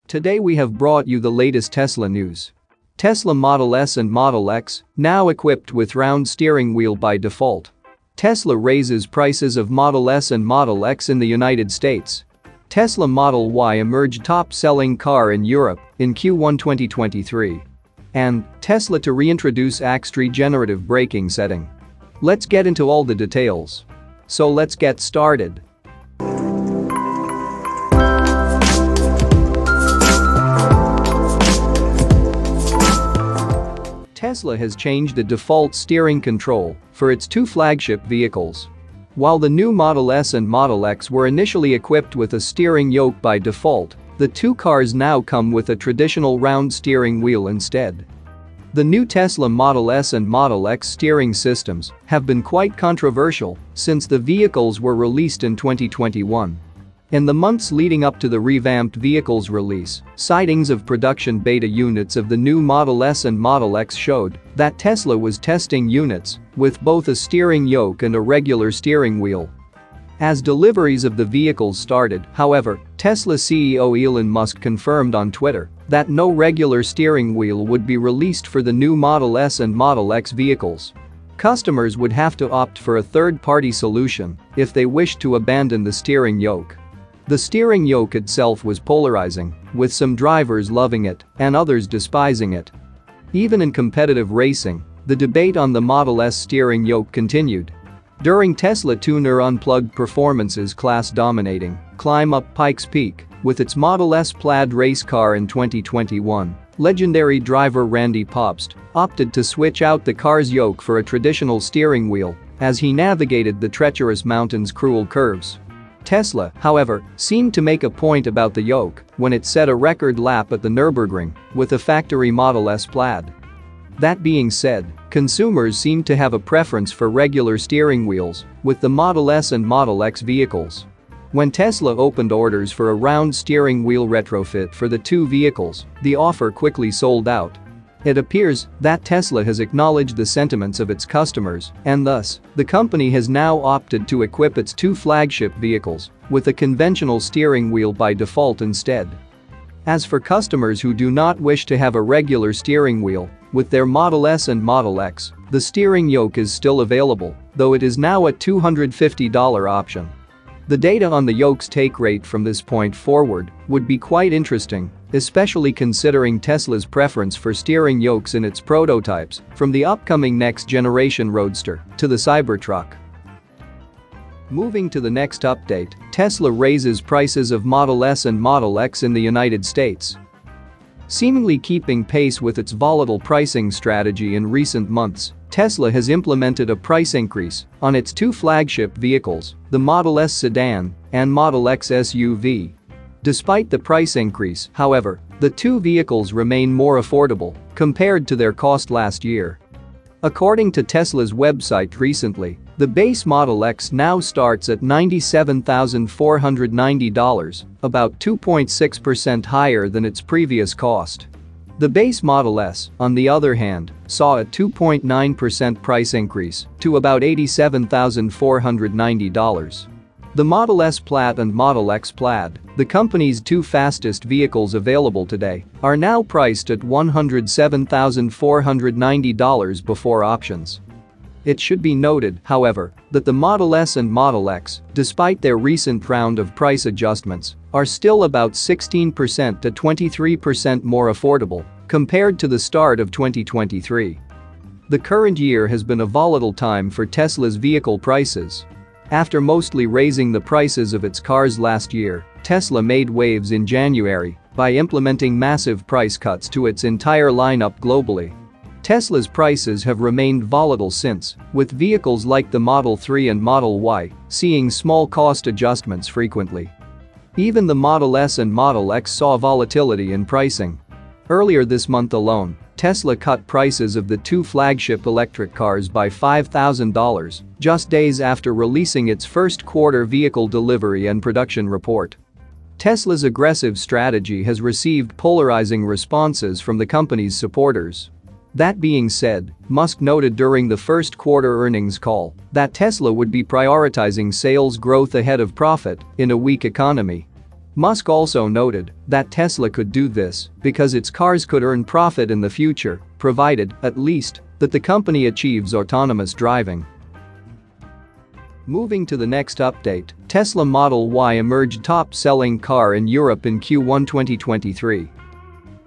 Today we have brought you the latest Tesla news. Tesla Model S and Model X, now equipped with round steering wheel by default. Tesla raises prices of Model S and Model X in the United States. Tesla Model Y emerged top-selling car in Europe in Q1 2023. And Tesla to reintroduce AXT regenerative braking setting. Let's get into all the details. So let's get started. Tesla has changed the default steering control for its two flagship vehicles. While the new Model S and Model X were initially equipped with a steering yoke by default, the two cars now come with a traditional round steering wheel instead. The new Tesla Model S and Model X steering systems have been quite controversial since the vehicles were released in 2021. In the months leading up to the revamped vehicle's release, sightings of production beta units of the new Model S and Model X showed that Tesla was testing units with both a steering yoke and a regular steering wheel. As deliveries of the vehicles started, however, Tesla CEO Elon Musk confirmed on Twitter that no regular steering wheel would be released for the new Model S and Model X vehicles. Customers would have to opt for a third-party solution if they wished to abandon the steering yoke. The steering yoke itself was polarizing, with some drivers loving it and others despising it. Even in competitive racing, the debate on the Model S steering yoke continued. During Tesla Tuner Unplugged Performance's class-dominating climb up Pikes Peak with its Model S Plaid race car in 2021, legendary driver Randy Pobst opted to switch out the car's yoke for a traditional steering wheel as he navigated the treacherous mountain's cruel curves. Tesla, however, seemed to make a point about the yoke when it set a record lap at the Nürburgring with a factory Model S Plaid. That being said, consumers seem to have a preference for regular steering wheels with the Model S and Model X vehicles. When Tesla opened orders for a round steering wheel retrofit for the two vehicles, the offer quickly sold out. It appears that Tesla has acknowledged the sentiments of its customers, and thus, the company has now opted to equip its two flagship vehicles with a conventional steering wheel by default instead. As for customers who do not wish to have a regular steering wheel with their Model S and Model X, the steering yoke is still available, though it is now a $250 option. The data on the yoke's take rate from this point forward would be quite interesting, especially considering Tesla's preference for steering yokes in its prototypes, from the upcoming next-generation Roadster to the Cybertruck. Moving to the next update, Tesla raises prices of Model S and Model X in the United States. Seemingly keeping pace with its volatile pricing strategy in recent months, Tesla has implemented a price increase on its two flagship vehicles, the Model S sedan and Model X SUV. Despite the price increase, however, the two vehicles remain more affordable compared to their cost last year. According to Tesla's website recently, the base Model X now starts at $97,490, about 2.6% higher than its previous cost. The base Model S, on the other hand, saw a 2.9% price increase to about $87,490. The Model S Plaid and Model X Plaid, the company's two fastest vehicles available today, are now priced at $107,490 before options. It should be noted, however, that the Model S and Model X, despite their recent round of price adjustments, are still about 16% to 23% more affordable compared to the start of 2023. The current year has been a volatile time for Tesla's vehicle prices. After mostly raising the prices of its cars last year, Tesla made waves in January by implementing massive price cuts to its entire lineup globally. Tesla's prices have remained volatile since, with vehicles like the Model 3 and Model Y seeing small cost adjustments frequently. Even the Model S and Model X saw volatility in pricing. Earlier this month alone, Tesla cut prices of the two flagship electric cars by $5,000, just days after releasing its first quarter vehicle delivery and production report. Tesla's aggressive strategy has received polarizing responses from the company's supporters. That being said, Musk noted during the first quarter earnings call that Tesla would be prioritizing sales growth ahead of profit in a weak economy. Musk also noted that Tesla could do this because its cars could earn profit in the future, provided, at least, that the company achieves autonomous driving. Moving to the next update, Tesla Model Y emerged top-selling car in Europe in Q1 2023.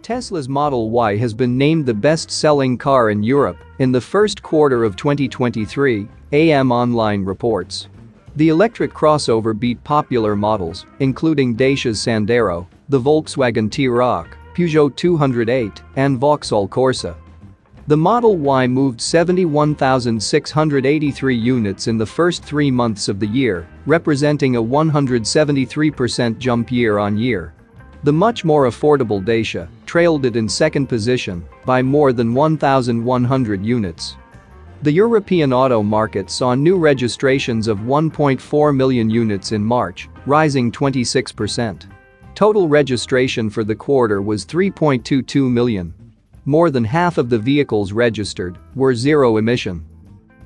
Tesla's Model Y has been named the best-selling car in Europe in the first quarter of 2023, AM Online reports. The electric crossover beat popular models, including Dacia's Sandero, the Volkswagen T-Roc, Peugeot 208, and Vauxhall Corsa. The Model Y moved 71,683 units in the first 3 months of the year, representing a 173% jump year-on-year. The much more affordable Dacia trailed it in second position by more than 1,100 units. The European auto market saw new registrations of 1.4 million units in March, rising 26%. Total registration for the quarter was 3.22 million. More than half of the vehicles registered were zero-emission.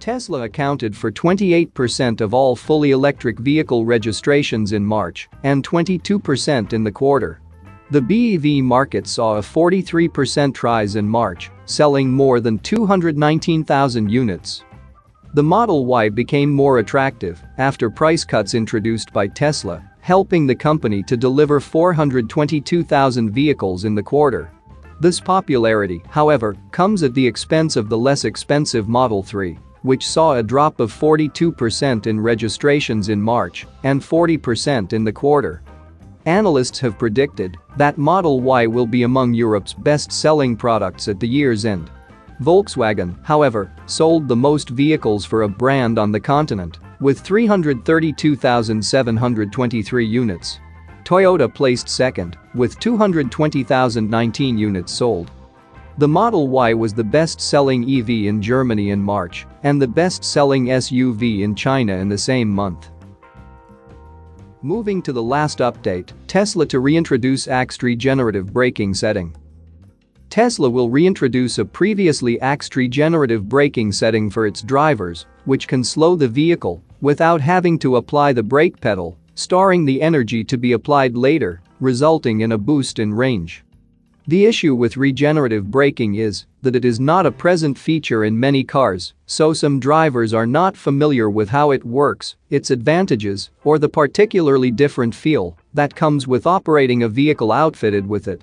Tesla accounted for 28% of all fully electric vehicle registrations in March and 22% in the quarter. The BEV market saw a 43% rise in March, selling more than 219,000 units. The Model Y became more attractive after price cuts introduced by Tesla, helping the company to deliver 422,000 vehicles in the quarter. This popularity, however, comes at the expense of the less expensive Model 3, which saw a drop of 42% in registrations in March and 40% in the quarter. Analysts have predicted that Model Y will be among Europe's best-selling products at the year's end. Volkswagen, however, sold the most vehicles for a brand on the continent, with 332,723 units. Toyota placed second, with 220,019 units sold. The Model Y was the best-selling EV in Germany in March and the best-selling SUV in China in the same month. Moving to the last update, Tesla to reintroduce axed regenerative braking setting. Tesla will reintroduce a previously axed regenerative braking setting for its drivers, which can slow the vehicle without having to apply the brake pedal, storing the energy to be applied later, resulting in a boost in range. The issue with regenerative braking is that it is not a present feature in many cars, so some drivers are not familiar with how it works, its advantages, or the particularly different feel that comes with operating a vehicle outfitted with it.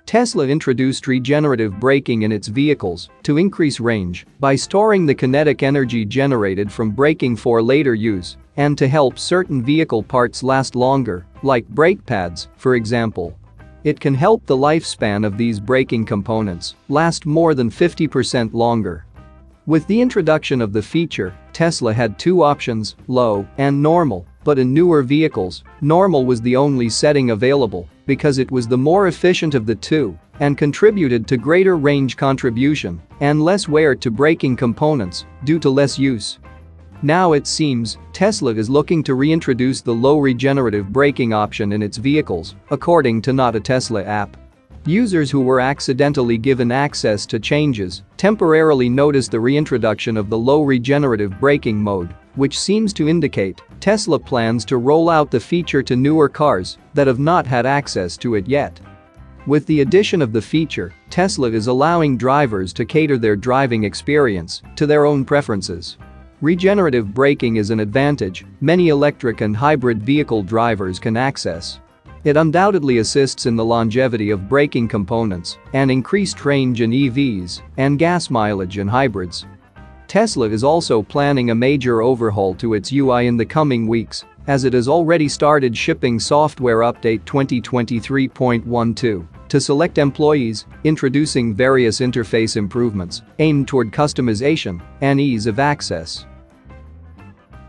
Tesla introduced regenerative braking in its vehicles to increase range by storing the kinetic energy generated from braking for later use and to help certain vehicle parts last longer, like brake pads, for example. It can help the lifespan of these braking components last more than 50% longer. With the introduction of the feature, Tesla had two options, low and normal, but in newer vehicles, normal was the only setting available because it was the more efficient of the two and contributed to greater range contribution and less wear to braking components due to less use. Now it seems Tesla is looking to reintroduce the low regenerative braking option in its vehicles, according to Not a Tesla app. Users who were accidentally given access to changes temporarily noticed the reintroduction of the low regenerative braking mode, which seems to indicate Tesla plans to roll out the feature to newer cars that have not had access to it yet. With the addition of the feature, Tesla is allowing drivers to cater their driving experience to their own preferences. Regenerative braking is an advantage many electric and hybrid vehicle drivers can access. It undoubtedly assists in the longevity of braking components and increased range in EVs and gas mileage in hybrids. Tesla is also planning a major overhaul to its UI in the coming weeks, as it has already started shipping Software Update 2023.12 to select employees, introducing various interface improvements aimed toward customization and ease of access.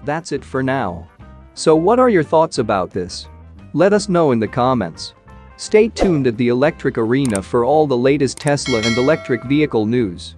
That's it for now. So what are your thoughts about this? Let us know in the comments. Stay tuned at the Electric Arena for all the latest Tesla and electric vehicle news.